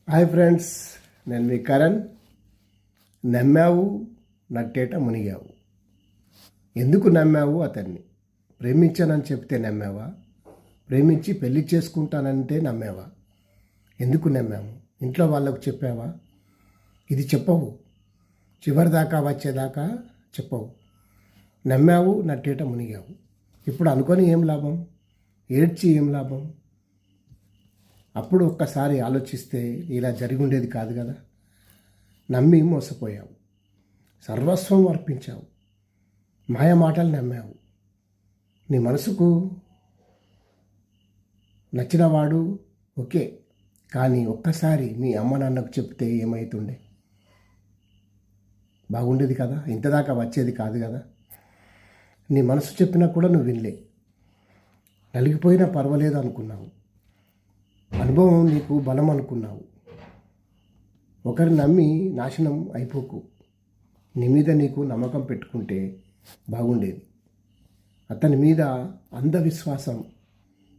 Hi friends, నేను మీ కరణ్. నమ్మావు, నట్టేట మునిగావు. ఎందుకు నమ్మావు అతన్ని? ప్రేమించానని చెప్తే నమ్మావా? ప్రేమించి పెళ్లి చేసుకుంటానంటే నమ్మావా? ఎందుకు నమ్మాము? ఇంట్లో వాళ్ళకు చెప్పావా? ఇది చెప్పవు. చివరిదాకా వచ్చేదాకా చెప్పవు. నమ్మావు, నట్టేట మునిగావు. ఇప్పుడు అనుకొని ఏం లాభం? ఏడ్చి ఏం లాభం? అప్పుడు ఒక్కసారి ఆలోచిస్తే ఇలా జరిగి ఉండేది కాదు కదా. నమ్మి మోసపోయావు, సర్వస్వం అర్పించావు, మాయ మాటలు నమ్మావు. నీ మనసుకు నచ్చినవాడు ఓకే, కానీ ఒక్కసారి మీ అమ్మ నాన్నకు చెప్తే ఏమవుతుండే? బాగుండేది కదా, ఇంతదాకా వచ్చేది కాదు కదా. నీ మనసు చెప్పినా కూడా నువ్వు వినలే. నలిగిపోయినా పర్వాలేదు అనుకున్నావు. అనుభవం నీకు బలం అనుకున్నావు. ఒకరిని నమ్మి నాశనం అయిపోకు. నీ మీద నీకు నమ్మకం పెట్టుకుంటే బాగుండేది. అతని మీద అంధవిశ్వాసం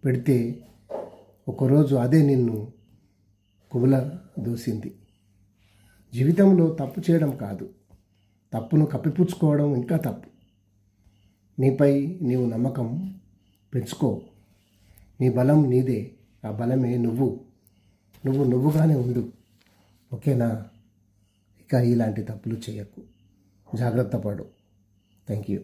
పెడితే ఒకరోజు అదే నిన్ను కుబుల దోసింది. జీవితంలో తప్పు చేయడం కాదు, తప్పును కప్పిపుచ్చుకోవడం ఇంకా తప్పు. నీపై నీవు నమ్మకం పెంచుకో. నీ బలం నీదే. ఆ బలమే నువ్వుగానే ఉండు. ఓకేనా? ఇక ఇలాంటి తప్పులు చేయకు. జాగ్రత్త పడు. Thank you.